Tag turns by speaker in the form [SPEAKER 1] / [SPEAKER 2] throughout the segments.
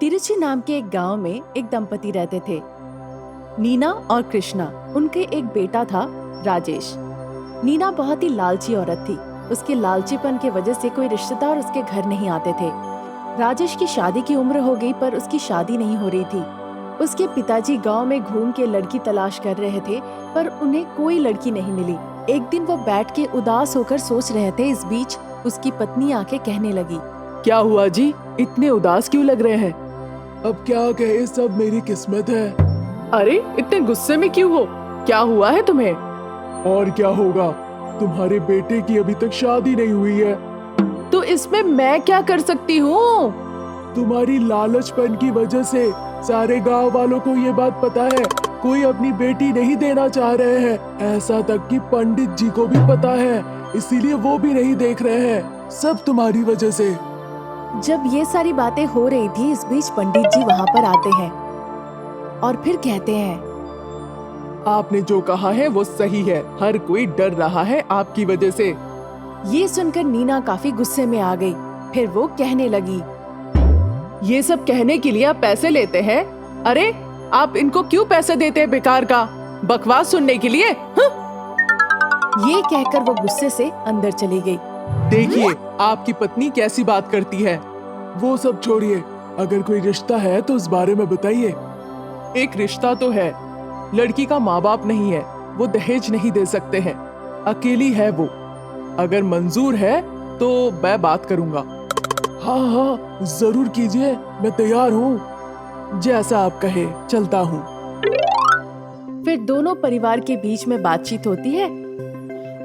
[SPEAKER 1] तिरुचि नाम के एक गांव में एक दंपति रहते थे, नीना और कृष्णा। उनके एक बेटा था, राजेश। नीना बहुत ही लालची औरत थी। उसके लालचीपन की वजह से कोई रिश्तेदार उसके घर नहीं आते थे। राजेश की शादी की उम्र हो गई पर उसकी शादी नहीं हो रही थी। उसके पिताजी गांव में घूम के लड़की तलाश कर रहे थे पर उन्हें कोई लड़की नहीं मिली। एक दिन वो बैठ के उदास होकर सोच रहे थे। इस बीच उसकी पत्नी आके कहने लगी,
[SPEAKER 2] क्या हुआ जी, इतने उदास क्यों लग रहे हैं? अब क्या कहे, सब मेरी किस्मत है। अरे इतने गुस्से में क्यों हो? क्या हुआ है तुम्हें? और क्या होगा, तुम्हारे बेटे की अभी तक शादी नहीं हुई है। तो इसमें मैं क्या कर सकती हूँ? तुम्हारी लालचपन की वजह से सारे गांव वालों को ये बात पता है। कोई अपनी बेटी नहीं देना चाह रहे हैं। ऐसा तक कि पंडित जी को भी पता है, इसीलिए वो भी नहीं देख रहे हैं। सब तुम्हारी वजह से।
[SPEAKER 1] जब ये सारी बातें हो रही थी, इस बीच पंडित जी वहाँ पर आते हैं और फिर कहते हैं,
[SPEAKER 2] आपने जो कहा है वो सही है। हर कोई डर रहा है आपकी वजह से।
[SPEAKER 1] ये सुनकर नीना काफी गुस्से में आ गई। फिर वो कहने लगी,
[SPEAKER 2] ये सब कहने के लिए आप पैसे लेते हैं? अरे आप इनको क्यों पैसे देते हैं बेकार का? बकवास सुनने के लिए?
[SPEAKER 1] ये कहकर वो गुस्से से अंदर चली गई।
[SPEAKER 2] देखिए आपकी पत्नी कैसी बात करती है। वो सब छोड़िए, अगर कोई रिश्ता है तो उस बारे में बताइए। एक रिश्ता तो है, लड़की का माँ बाप नहीं है, वो दहेज नहीं दे सकते हैं, अकेली है वो। अगर मंजूर है तो मैं बात करूंगा। हाँ हाँ जरूर कीजिए, मैं तैयार हूँ। जैसा आप कहे, चलता हूँ।
[SPEAKER 1] फिर दोनों परिवार के बीच में बातचीत होती है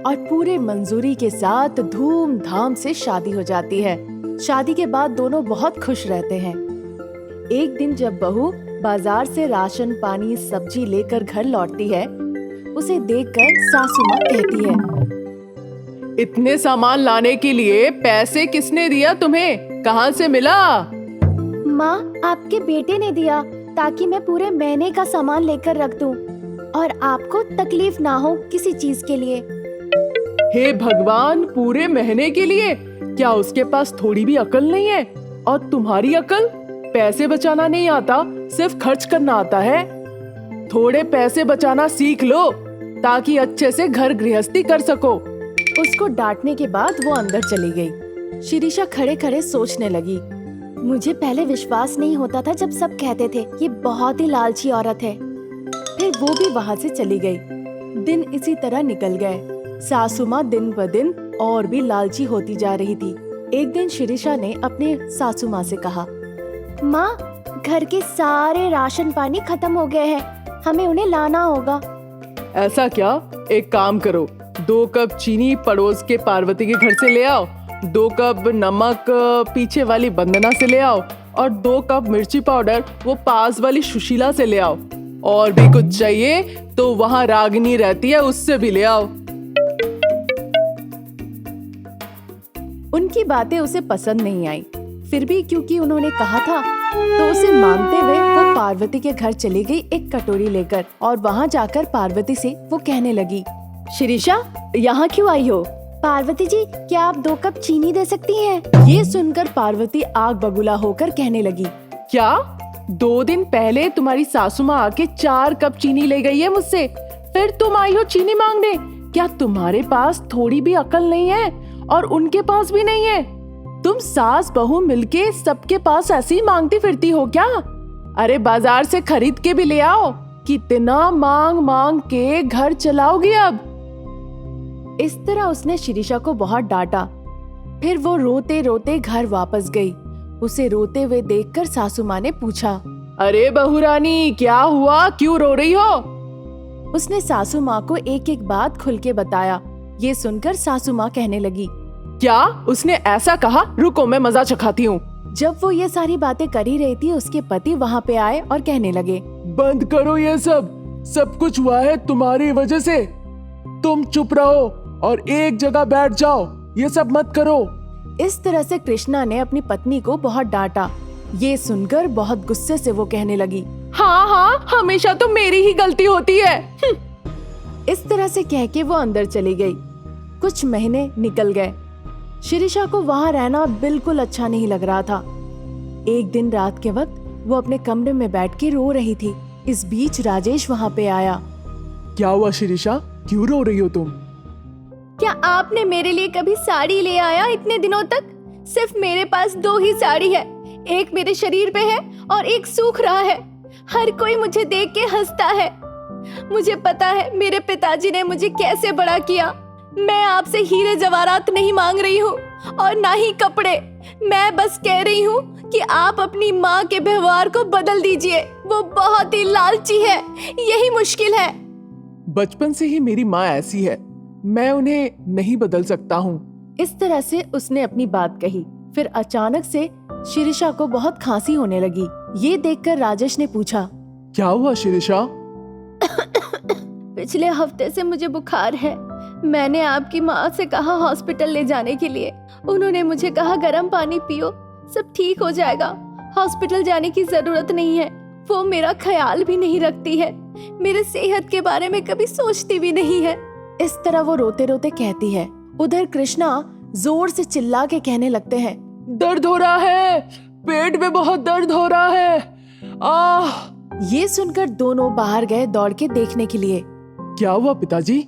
[SPEAKER 1] और पूरे मंजूरी के साथ धूमधाम से शादी हो जाती है। शादी के बाद दोनों बहुत खुश रहते हैं। एक दिन जब बहू बाजार से राशन पानी सब्जी लेकर घर लौटती है, उसे देखकर सासू माँ कहती है,
[SPEAKER 2] इतने सामान लाने के लिए पैसे किसने दिया तुम्हें? कहाँ से मिला?
[SPEAKER 3] माँ, आपके बेटे ने दिया ताकि मैं पूरे महीने का सामान लेकर रख दूं और आपको तकलीफ ना हो किसी चीज के लिए।
[SPEAKER 2] हे भगवान, पूरे महीने के लिए? क्या उसके पास थोड़ी भी अकल नहीं है? और तुम्हारी अकल? पैसे बचाना नहीं आता, सिर्फ खर्च करना आता है। थोड़े पैसे बचाना सीख लो ताकि अच्छे से घर गृहस्थी कर सको।
[SPEAKER 1] उसको डांटने के बाद वो अंदर चली गई। शिरीषा खड़े खड़े सोचने लगी।
[SPEAKER 3] मुझे पहले विश्वास नहीं होता था जब सब कहते थे ये बहुत ही लालची औरत है।
[SPEAKER 1] फिर वो भी वहाँ से चली गई। दिन इसी तरह निकल गए। सासू माँ दिन ब दिन और भी लालची होती जा रही थी। एक दिन शिरीषा ने अपने सासू माँ से कहा,
[SPEAKER 3] माँ, घर के सारे राशन पानी खत्म हो गए हैं, हमें उन्हें लाना होगा।
[SPEAKER 2] ऐसा क्या? एक काम करो, 2 कप चीनी पड़ोस के पार्वती के घर से ले आओ, 2 कप नमक पीछे वाली वंदना से ले आओ और 2 कप मिर्ची पाउडर वो पास वाली सुशीला से ले आओ। और भी कुछ चाहिए तो वहाँ रागिनी रहती है, उससे भी ले आओ।
[SPEAKER 1] उनकी बातें उसे पसंद नहीं आई। फिर भी क्योंकि उन्होंने कहा था तो उसे मानते हुए वो पार्वती के घर चली गई एक कटोरी लेकर। और वहाँ जाकर पार्वती से वो कहने लगी, शिरीषा, यहाँ क्यों आई हो?
[SPEAKER 3] पार्वती जी, क्या आप 2 कप चीनी दे सकती हैं?
[SPEAKER 1] ये सुनकर पार्वती आग बबूला होकर कहने लगी,
[SPEAKER 2] क्या 2 दिन पहले तुम्हारी सासू माँ आके 4 कप चीनी ले गई है मुझसे, फिर तुम आई हो चीनी मांगने? क्या तुम्हारे पास थोड़ी भी अकल नहीं है? और उनके पास भी नहीं है? तुम सास बहू मिलके सबके पास ऐसे ही मांगती फिरती हो क्या? अरे बाजार से खरीद के भी ले आओ। कितना मांग मांग के घर चलाओगी अब?
[SPEAKER 1] इस तरह उसने शिरीषा को बहुत डांटा। फिर वो रोते रोते घर वापस गई। उसे रोते हुए देखकर सासू माँ ने पूछा,
[SPEAKER 2] अरे बहू रानी, क्या हुआ, क्यों रो रही हो?
[SPEAKER 1] उसने सासू माँ को एक एक बात खुल के बताया। ये सुनकर सासू माँ कहने लगी,
[SPEAKER 2] क्या उसने ऐसा कहा? रुको मैं मजा चखाती हूँ।
[SPEAKER 1] जब वो ये सारी बातें कर ही रही थी, उसके पति वहाँ पे आए और कहने लगे,
[SPEAKER 2] बंद करो ये सब कुछ हुआ है तुम्हारी वजह से। तुम चुप रहो और एक जगह बैठ जाओ, ये सब मत करो।
[SPEAKER 1] इस तरह से कृष्णा ने अपनी पत्नी को बहुत डांटा। ये सुनकर बहुत गुस्से से वो कहने लगी,
[SPEAKER 2] हाँ हाँ, हमेशा तो मेरी ही गलती होती है।
[SPEAKER 1] इस तरह से कह के वो अंदर चली गई। कुछ महीने निकल गए। शिरीषा को वहाँ रहना बिल्कुल अच्छा नहीं लग रहा था। एक दिन रात के वक्त वो अपने कमरे में बैठ के रो रही थी। इस बीच राजेश वहाँ पे आया।
[SPEAKER 2] क्या हुआ शिरीषा, क्यों रो रही हो तुम?
[SPEAKER 3] क्या आपने मेरे लिए कभी साड़ी ले आया इतने दिनों तक? सिर्फ मेरे पास 2 ही साड़ी है, एक मेरे शरीर पे है और एक सूख रहा है। हर कोई मुझे देख के हंसता है। मुझे पता है मेरे पिताजी ने मुझे कैसे बड़ा किया। मैं आपसे हीरे जवाहरात नहीं मांग रही हूँ और ना ही कपड़े। मैं बस कह रही हूँ कि आप अपनी माँ के व्यवहार को बदल दीजिए। वो बहुत ही लालची है, यही मुश्किल है।
[SPEAKER 2] बचपन से ही मेरी माँ ऐसी है, मैं उन्हें नहीं बदल सकता हूँ।
[SPEAKER 1] इस तरह से उसने अपनी बात कही। फिर अचानक से शिरीषा को बहुत खांसी होने लगी। ये देखकर राजेश ने पूछा,
[SPEAKER 2] क्या हुआ शिरीषा?
[SPEAKER 3] पिछले हफ्ते से मुझे बुखार है। मैंने आपकी माँ से कहा हॉस्पिटल ले जाने के लिए। उन्होंने मुझे कहा गर्म पानी पियो, सब ठीक हो जाएगा। हॉस्पिटल जाने की जरूरत नहीं है। वो मेरा ख्याल भी नहीं रखती है, मेरे सेहत के बारे में कभी सोचती भी नहीं है।
[SPEAKER 1] इस तरह वो रोते रोते कहती है। उधर कृष्णा जोर से चिल्ला के कहने लगते हैं,
[SPEAKER 2] दर्द हो रहा है, पेट में बहुत दर्द हो रहा है।
[SPEAKER 1] ये सुनकर दोनों बाहर गए दौड़ के देखने के लिए।
[SPEAKER 2] क्या हुआ पिताजी?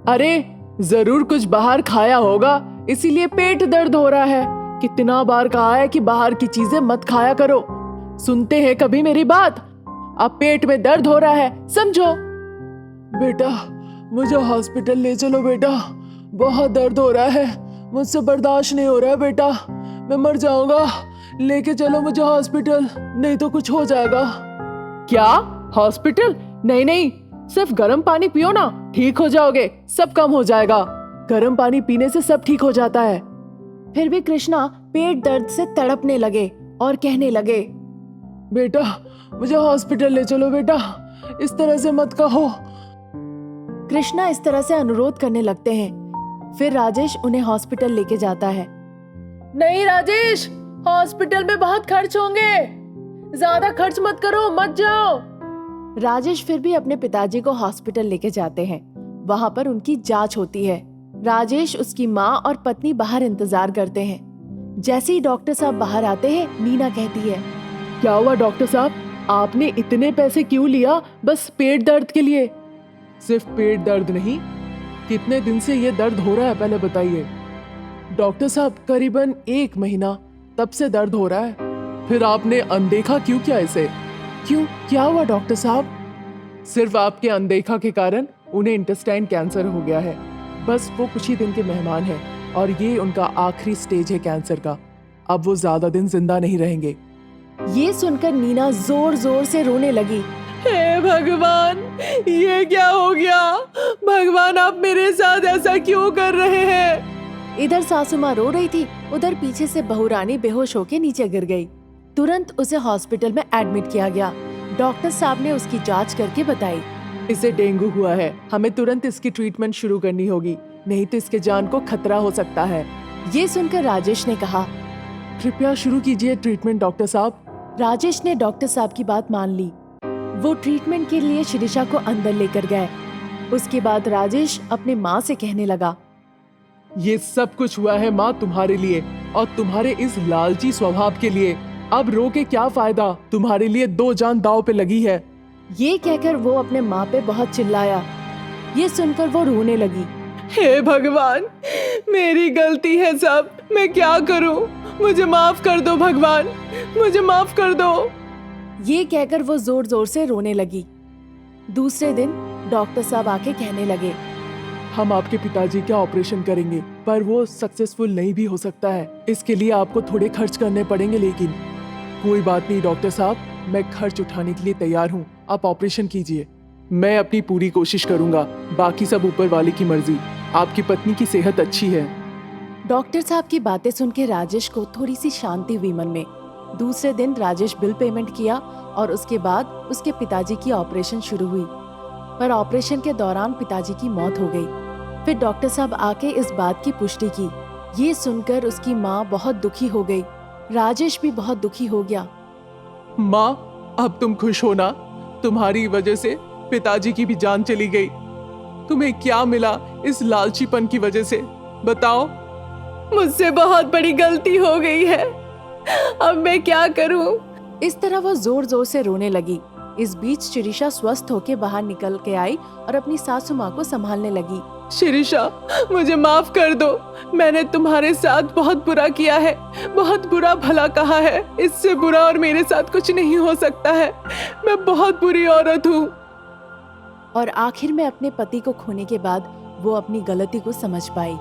[SPEAKER 2] अरे जरूर कुछ बाहर खाया होगा, इसीलिए पेट दर्द हो रहा है। कितना बार कहा है कि बाहर की चीजें मत खाया करो, सुनते हैं कभी मेरी बात? अब पेट में दर्द हो रहा है, समझो। बेटा मुझे हॉस्पिटल ले चलो बेटा, बहुत दर्द हो रहा है, मुझसे बर्दाश्त नहीं हो रहा है बेटा, मैं मर जाऊंगा। लेके चलो मुझे हॉस्पिटल, नहीं तो कुछ हो जाएगा। क्या हॉस्पिटल? नहीं नहीं, सिर्फ गर्म पानी पियो ना, ठीक हो जाओगे, सब कम हो जाएगा। गर्म पानी पीने से सब ठीक हो जाता है।
[SPEAKER 1] फिर भी कृष्णा पेट दर्द से तड़पने लगे और कहने लगे,
[SPEAKER 2] बेटा मुझे हॉस्पिटल ले चलो बेटा, इस तरह से मत कहो।
[SPEAKER 1] कृष्णा इस तरह से अनुरोध करने लगते हैं। फिर राजेश उन्हें हॉस्पिटल लेके जाता है।
[SPEAKER 2] नहीं राजेश, हॉस्पिटल में बहुत खर्च होंगे, ज्यादा खर्च मत करो, मत जाओ।
[SPEAKER 1] राजेश फिर भी अपने पिताजी को हॉस्पिटल लेके जाते हैं। वहां पर उनकी जांच होती है। राजेश, उसकी माँ और पत्नी बाहर इंतजार करते हैं। जैसे ही डॉक्टर साहब बाहर आते हैं, नीना कहती है,
[SPEAKER 2] क्या हुआ डॉक्टर साहब, आपने इतने पैसे क्यों लिया बस पेट दर्द के लिए? सिर्फ पेट दर्द नहीं, कितने दिन से ये दर्द हो रहा है पहले बताइए। डॉक्टर साहब करीबन 1 महीना, तब से दर्द हो रहा है। फिर आपने अनदेखा क्यों किया इसे? क्यों, क्या हुआ डॉक्टर साहब? सिर्फ आपके अनदेखा के कारण उन्हें इंटेस्टाइन कैंसर हो गया है। बस वो कुछ ही दिन के मेहमान हैं और ये उनका आखिरी स्टेज है कैंसर का। अब वो ज्यादा दिन जिंदा नहीं रहेंगे।
[SPEAKER 1] ये सुनकर नीना जोर जोर से रोने लगी।
[SPEAKER 2] हे भगवान, ये क्या हो गया? भगवान आप मेरे साथ ऐसा क्यों कर रहे हैं?
[SPEAKER 1] इधर सासू माँ रो रही थी, उधर पीछे से बहू रानी बेहोश होके नीचे गिर गई। तुरंत उसे हॉस्पिटल में एडमिट किया गया। डॉक्टर साहब ने उसकी जांच करके बताई,
[SPEAKER 2] इसे डेंगू हुआ है, हमें तुरंत इसकी ट्रीटमेंट शुरू करनी होगी, नहीं तो इसके जान को खतरा हो सकता है।
[SPEAKER 1] ये सुनकर राजेश ने कहा,
[SPEAKER 2] कृपया शुरू कीजिए ट्रीटमेंट डॉक्टर साहब।
[SPEAKER 1] राजेश ने डॉक्टर साहब की बात मान ली। वो ट्रीटमेंट के लिए शिरीषा को अंदर लेकर गए। उसके बाद राजेश अपने माँ से कहने लगा,
[SPEAKER 2] ये सब कुछ हुआ है माँ तुम्हारे लिए और तुम्हारे इस लालची स्वभाव के लिए। अब रो के क्या फायदा, तुम्हारे लिए 2 जान दांव पे लगी है।
[SPEAKER 1] ये कहकर वो अपने माँ पे बहुत चिल्लाया। ये सुनकर वो रोने लगी।
[SPEAKER 2] हे भगवान, मेरी गलती है सब, मैं क्या करूं? मुझे माफ कर दो भगवान, मुझे माफ कर दो।
[SPEAKER 1] ये कहकर वो जोर जोर से रोने लगी। दूसरे दिन डॉक्टर साहब आके कहने लगे,
[SPEAKER 2] हम आपके पिताजी का ऑपरेशन करेंगे, पर वो सक्सेसफुल नहीं भी हो सकता है। इसके लिए आपको थोड़े खर्च करने पड़ेंगे, लेकिन कोई बात नहीं डॉक्टर साहब, मैं खर्च उठाने के लिए तैयार हूँ। आप ऑपरेशन कीजिए, मैं अपनी पूरी कोशिश करूंगा, बाकी सब ऊपर वाले की मर्जी। आपकी पत्नी की सेहत अच्छी है।
[SPEAKER 1] डॉक्टर साहब की बातें सुन के राजेश को थोड़ी सी शांति हुई मन में। दूसरे दिन राजेश बिल पेमेंट किया और उसके बाद उसके पिताजी की ऑपरेशन शुरू हुई। पर ऑपरेशन के दौरान पिताजी की मौत हो गई। फिर डॉक्टर साहब आके इस बात की पुष्टि की। ये सुनकर उसकी माँ बहुत दुखी हो गई। राजेश भी बहुत दुखी हो गया।
[SPEAKER 2] माँ, अब तुम खुश हो ना? तुम्हारी वजह से पिताजी की भी जान चली गई। तुम्हें क्या मिला इस लालचीपन की वजह से, बताओ? मुझसे बहुत बड़ी गलती हो गई है, अब मैं क्या करूं?
[SPEAKER 1] इस तरह वो जोर जोर से रोने लगी। इस बीच शिरीषा स्वस्थ होके बाहर निकल के आई और अपनी सासू माँ को संभालने लगी।
[SPEAKER 2] शिरीषा, मुझे माफ कर दो। मैंने तुम्हारे साथ बहुत बुरा किया है, बहुत बुरा भला कहा है। इससे बुरा और मेरे साथ कुछ नहीं हो सकता है। मैं बहुत बुरी औरत हूँ।
[SPEAKER 1] और आखिर में अपने पति को खोने के बाद वो अपनी गलती को समझ पाई।